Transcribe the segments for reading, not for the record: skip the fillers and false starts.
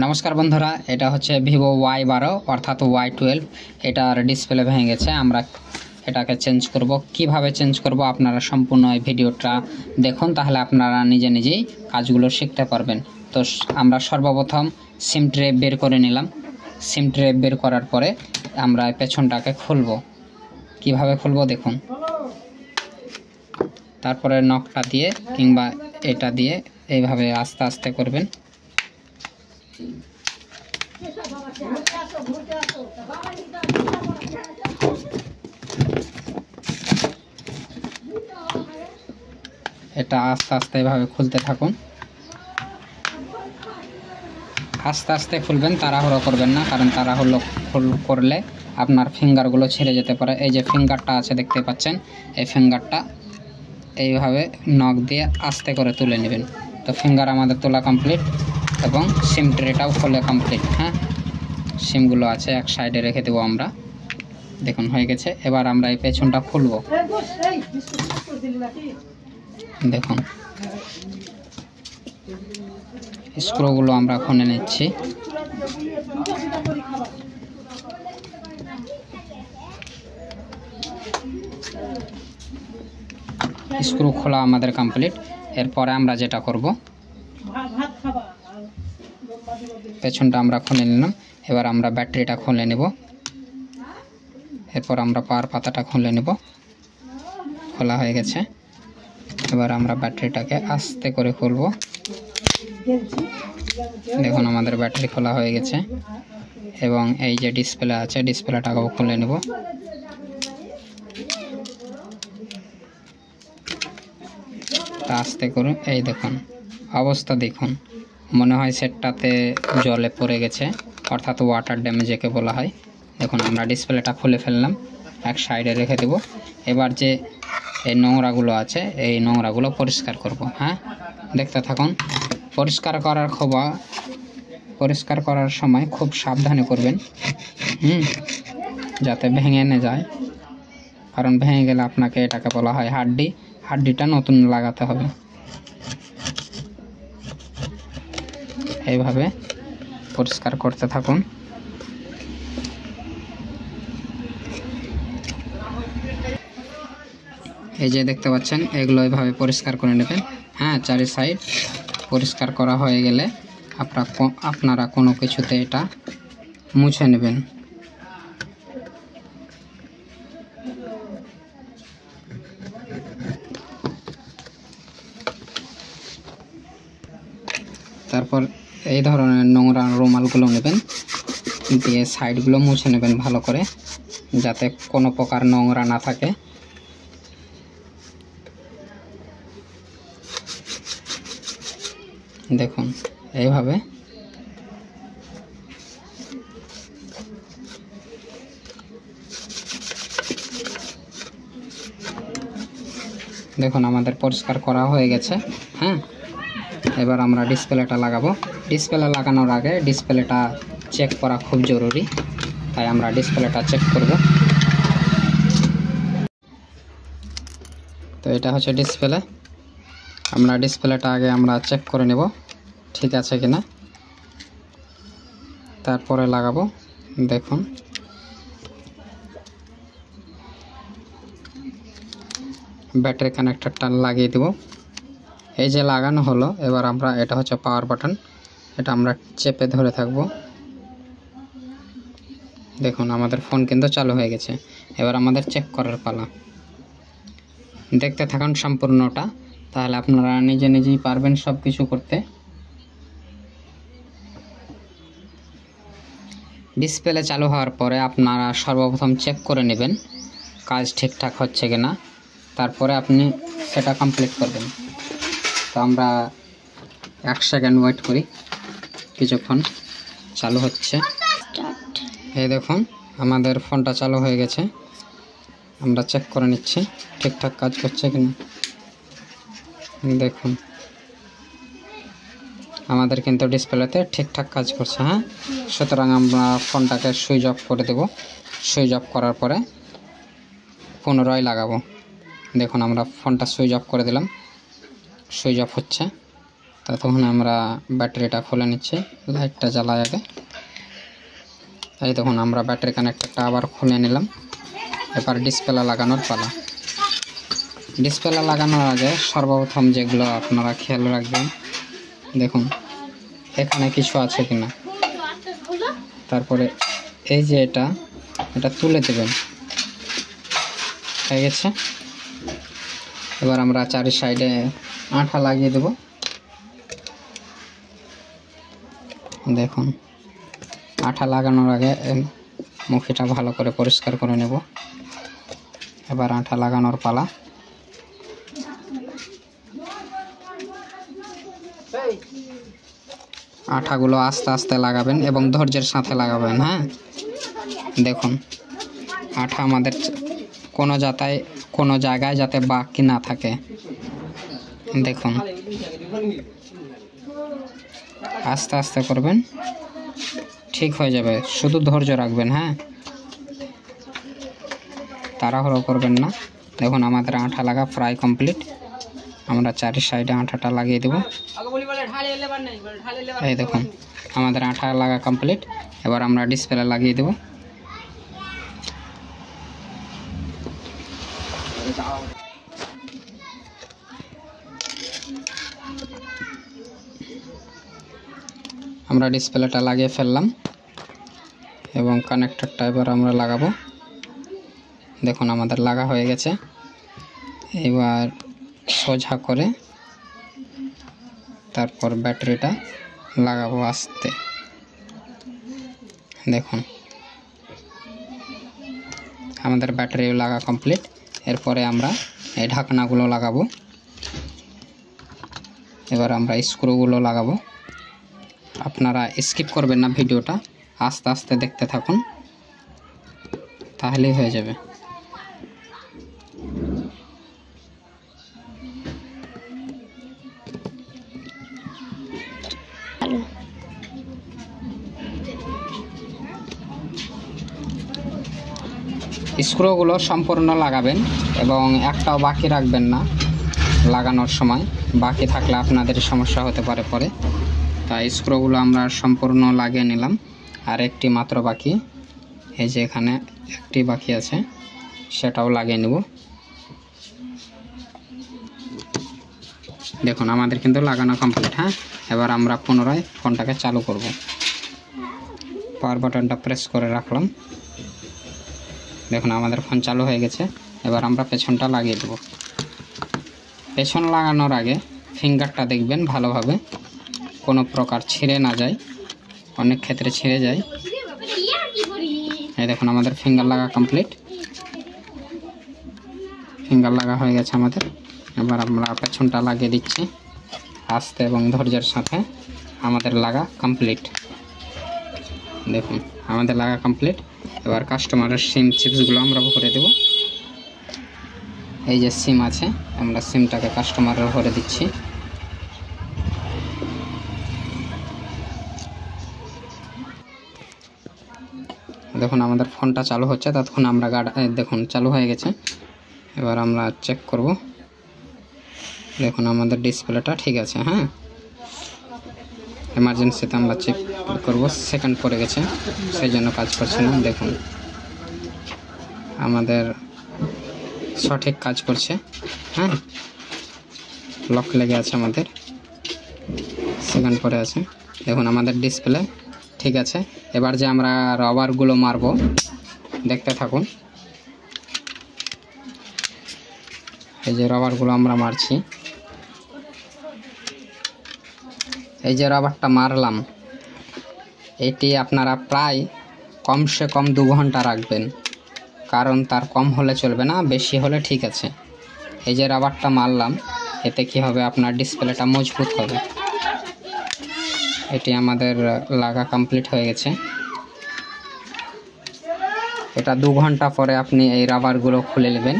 নমস্কার বন্ধুরা, এটা হচ্ছে ভিভো Y12 অর্থাৎ Y12। এটার ডিসপ্লে ভেঙে গেছে। আমরা এটাকে চেঞ্জ করব। কিভাবে চেঞ্জ করব আপনারা সম্পূর্ণ এই ভিডিওটা দেখুন, তাহলে আপনারা নিজে নিজেই কাজগুলো শিখতে পারবেন। তো আমরা সর্বপ্রথম সিম ট্রে বের করে নিলাম। সিম ট্রে বের করার পরে আমরা পেছনটাকে খুলব। কিভাবে খুলব দেখুন। তারপরে নকটা দিয়ে কিংবা এটা দিয়ে এইভাবে আস্তে আস্তে করবেন। এটা আস্তে আস্তে এভাবে খুলতে থাকুন। আস্তে আস্তে খুলবেন, তাড়াহুড়ো করবেন না, কারণ তাড়াহুড়ো করলে আপনার ফিঙ্গারগুলো ছিঁড়ে যেতে পারে। এই যে ফিঙ্গারটা আছে দেখতে পাচ্ছেন, এই ফিঙ্গারটা এইভাবে নখ দিয়ে আস্তে করে তুলে নেবেন। তো ফিঙ্গার আমাদের তোলা কমপ্লিট এবং সিম ট্রেটাও খোলা কমপ্লিট। হ্যাঁ, সিমগুলো আছে এক সাইডে রেখে দেবো আমরা। দেখুন হয়ে গেছে। এবার আমরা এই পেছনটা খুলব। দেখুন স্ক্রুগুলো আমরা খুলে নিচ্ছি। স্ক্রু খোলা আমাদের কমপ্লিট। এরপরে আমরা যেটা করব, পেছনটা আমরা খুলে নিলাম। এবার আমরা ব্যাটারিটা খুলে নেব। এরপর আমরা পাওয়ার পাতাটা খুলে নেব। খোলা হয়ে গেছে। এবার আমরা ব্যাটারিটাকে আস্তে করে খুলব। দেখুন আমাদের ব্যাটারি খোলা হয়ে গেছে। এবং এই যে ডিসপ্লে আছে, ডিসপ্লেটাকেও খুলে নেব। আস্তে করুন। এই দেখুন অবস্থা দেখুন, মনে হয় সেটটাতে জলে পড়ে গেছে, অর্থাৎ ওয়াটার ড্যামেজ একে বলা হয়। দেখুন আমরা ডিসপ্লেটা খুলে ফেললাম, এক সাইডে রেখে দেব। এবার যে এই নোংরাগুলো আছে, এই নোংরাগুলো পরিষ্কার করব। হ্যাঁ, দেখতে থাকুন। পরিষ্কার করার সময় খুব সাবধানে করবেন, যাতে ভেঙে না যায়, কারণ ভেঙে গেলে আপনাকে এটাকে বলা হয় হাড্ডিটা নতুন লাগাতে হবে। এইভাবে পরিষ্কার করতে থাকুন। এই যে দেখতে পাচ্ছেন, এগুলো এইভাবে পরিষ্কার করে নেবেন। হ্যাঁ, চারি সাইড পরিষ্কার করা হয়ে গেলে আপনারা কোনো কিছুতে এটা মুছে নেবেন। তারপর এই ধরনের নোংরা রুমালগুলো নেবেন, দিয়ে সাইডগুলো মুছে নেবেন ভালো করে, যাতে কোনো প্রকার নোংরা না থাকে। দেখুন এইভাবে। দেখুন আমাদের পরিষ্কার করা হয়ে গেছে। হ্যাঁ, এবার আমরা ডিসপ্লেটা লাগাবো। ডিসপ্লে লাগানোর আগে ডিসপ্লেটা চেক করা খুব জরুরি, তাই আমরা ডিসপ্লেটা চেক করব। তো এটা হচ্ছে ডিসপ্লে। আমরা ডিসপ্লেটা আগে আমরা চেক করে নেব ঠিক আছে কিনা, তারপরে লাগাবো। দেখুন ব্যাটারি কানেক্টরটা লাগিয়ে দেব। এই যে লাগানো হলো। এবার আমরা, এটা হচ্ছে পাওয়ার বাটন, এটা আমরা চেপে ধরে থাকবো। দেখুন আমাদের ফোন কিন্তু চালু হয়ে গেছে। এবার আমাদের চেক করার পালা। দেখতে থাকুন সম্পূর্ণটা, তাহলে আপনারা নিজে নিজেই পারবেন সব কিছু করতে। ডিসপ্লে চালু হওয়ার পরে আপনারা সর্বপ্রথম চেক করে নেবেন কাজ ঠিকঠাক হচ্ছে কিনা, তারপরে আপনি সেটা কমপ্লিট করবেন। তো আমরা 1 সেকেন্ড ওয়েট করি, কিছুক্ষণ চালু হচ্ছে। এই দেখুন আমাদের ফোনটা চালু হয়ে গেছে। আমরা চেক করে নিচ্ছি ঠিকঠাক কাজ করছে কিনা। দেখুন আমাদের কিন্তু ডিসপ্লেতে ঠিকঠাক কাজ করছে। হ্যাঁ, সুতরাং আমরা ফোনটাকে সুইচ অফ করে দেব। সুইচ অফ করার পরে পুনরায় লাগাবো। দেখুন আমরা ফোনটা সুইচ অফ করে দিলাম, সুইচ অফ হচ্ছে। ততক্ষণ আমরা ব্যাটারিটা খুলে নিচ্ছি। লাইটটা জ্বালায় আগে। এই তখন আমরা ব্যাটারি কানেক্টরটা আবার খুলে নিলাম। এবার ডিসপ্লে লাগানোর পালা। ডিসপ্লে লাগানোর আগে সর্বপ্রথম যেগুলো আপনারা খেয়াল রাখবেন, দেখুন এখানে কিছু আছে কিনা। তারপরে এই যে এটা তুলে দেবেন, হয়ে গেছে। এবার আমরা চারি সাইডে আঠা লাগিয়ে দেব। দেখুন আঠা লাগানোর আগে মুখিটা ভালো করে পরিষ্কার করে নেব। এবার আঠা লাগানোর পালা। আঠাগুলো আস্তে আস্তে লাগাবেন এবং ধৈর্যের সাথে লাগাবেন। হ্যাঁ, দেখুন আঠা আমাদের কোনো জায়গায় যাতে বাকি না থাকে। দেখুন আস্তে আস্তে করবেন, ঠিক হয়ে যাবে। শুধু ধৈর্য রাখবেন। হ্যাঁ, তাড়াহুড়ো করবেন না। দেখুন আমাদের আঠা লাগা প্রায় কমপ্লিট। আমরা চারি সাইডে আঠাটা লাগিয়ে দেব। এই দেখুন আমাদের আঠা লাগা কমপ্লিট। এবার আমরা ডিসপ্লে লাগিয়ে দেব। আমরা ডিসপ্লেটা লাগিয়ে ফেললাম এবং কানেক্টরটা এবার আমরা লাগাবো। দেখুন আমাদের লাগা হয়ে গেছে। এবার সোজা করে তারপর ব্যাটারিটা লাগাবো আস্তে। দেখুন আমাদের ব্যাটারি লাগা কমপ্লিট। এরপরে আমরা এই ঢাকনাগুলো লাগাবো। এবার আমরা স্ক্রুগুলো লাগাবো। আপনারা স্কিপ করবেন না, ভিডিওটা আস্তে আস্তে দেখতে থাকুন, তাহলেই হয়ে যাবে। স্ক্রুগুলো সম্পূর্ণ লাগাবেন এবং একটাও বাকি রাখবেন না লাগানোর সময়। বাকি থাকলে আপনাদের সমস্যা হতে পারে পরে। তাই স্ক্রুগুলো আমরা সম্পূর্ণ লাগিয়ে নিলাম। আর একটি মাত্র বাকি, এই যে এখানে একটি বাকি আছে, সেটাও লাগিয়ে নেব। দেখুন আমাদের কিন্তু লাগানো কমপ্লিট। হ্যাঁ, এবার আমরা পুনরায় ফোনটাকে চালু করব। পাওয়ার বাটনটা প্রেস করে রাখলাম। দেখুন আমাদের ফোন চালু হয়ে গেছে। এবার আমরা পেছনটা লাগিয়ে দেব। পেছন লাগানোর আগে ফিঙ্গারটা দেখবেন ভালোভাবে, কোনো প্রকার ছিঁড়ে না যায়। অনেক ক্ষেত্রে ছিঁড়ে যায়। এই দেখুন আমাদের ফিঙ্গার লাগা কমপ্লিট। ফিঙ্গার লাগা হয়ে গেছে আমাদের। এবার আমরা পেছনটা লাগিয়ে দিচ্ছি আস্তে এবং ধৈর্যের সাথে। আমাদের লাগা কমপ্লিট। দেখুন আমাদের লাগা কমপ্লিট। এবার কাস্টমারের সিম চিপসগুলো আমরা ভরে দেব। এই যে সিম আছে, আমরা সিমটাকে কাস্টমারের ভরে দিচ্ছি। দেখুন আমাদের ফোনটা চালু হচ্ছে, ততক্ষণ আমরা দেখুন চালু হয়ে গেছে। এবার আমরা চেক করব। দেখুন আমাদের ডিসপ্লেটা ঠিক আছে। হ্যাঁ, এমার্জেন্সিতে আমরা চেক করব, সেকেন্ড পড়ে গেছে সেই জন্য কাজ করছে না। দেখুন আমাদের সঠিক কাজ করছে। হ্যাঁ, লক লেগে আছে, আমাদের সেকেন্ড পড়ে আছে। দেখুন আমাদের ডিসপ্লে ঠিক আছে। এবার যে আমরা রবারগুলো মারবো, দেখতে থাকুন। এই যে রবারগুলো আমরা মারছি, এই যে রবারটা মারলাম, এটি আপনারা প্রায় কমসে কম 2 ঘন্টা রাখবেন, কারণ তার কম হলে চলবে না, বেশি হলে ঠিক আছে। এই যে রাবারটা মারলাম, এতে কি হবে, আপনার ডিসপ্লেটা মজবুত হবে। এটি আমাদের লাগা কমপ্লিট হয়ে গেছে। এটা 2 ঘন্টা পরে আপনি এই রাবারগুলো খুলে নেবেন।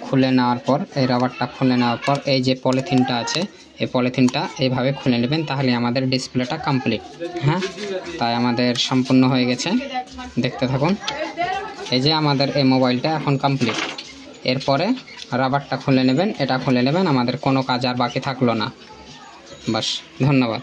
খুলে নেওয়ার পর এই রাবারটা খুলে নেওয়ার পর এই যে পলিথিনটা আছে, এই পলিথিনটা এইভাবে খুলে নেবেন, তাহলে আমাদের ডিসপ্লেটা কমপ্লিট। হ্যাঁ, তাই আমাদের সম্পূর্ণ হয়ে গেছে, দেখতে থাকুন। এই যে আমাদের এই মোবাইলটা এখন কমপ্লিট। এরপরে রাবারটা খুলে নেবেন, এটা খুলে নেবেন, আমাদের কোনো কাজ আর বাকি থাকলো না। বাস, ধন্যবাদ।